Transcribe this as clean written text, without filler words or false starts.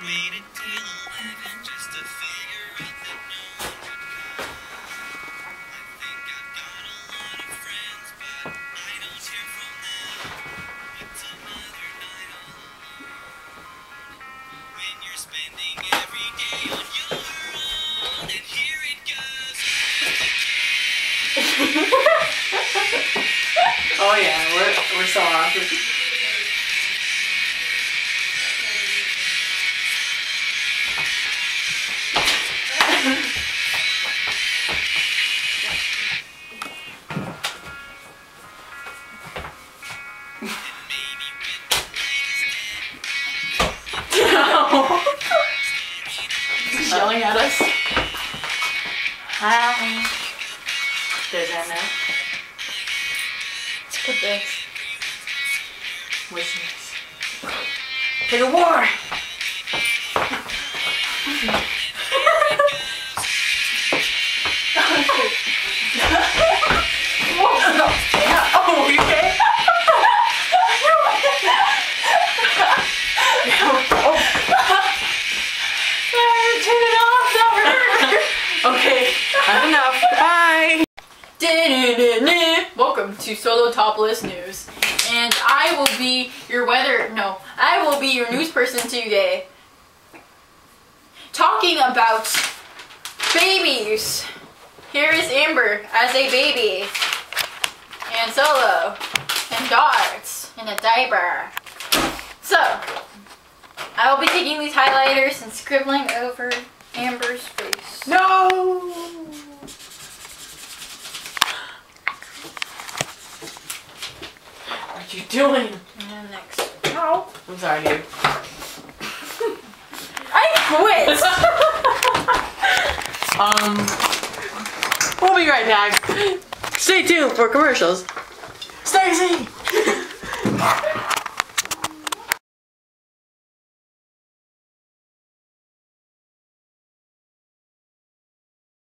Waited till 11 just to figure out that no one would come. I think I've got a lot of friends, but I don't hear from them. It's another night all alone. When you're spending every day on your own, and here it goes. Oh yeah, we're so awesome. He's yelling at us. Hi. There's Anna. Put this. Wishes. For the war! Oh, you okay? Turn it off, that hurt. Okay, that's enough. Bye. Welcome to Solo Topless News, and I will be your news person today, talking about babies. Here is Amber as a baby, and Solo, and Darts in a diaper. So, I will be taking these highlighters and scribbling over Amber's face. No! What are you doing? And next. No. I'm sorry, dude. I quit! We'll be right back. Stay tuned for commercials. Stacy!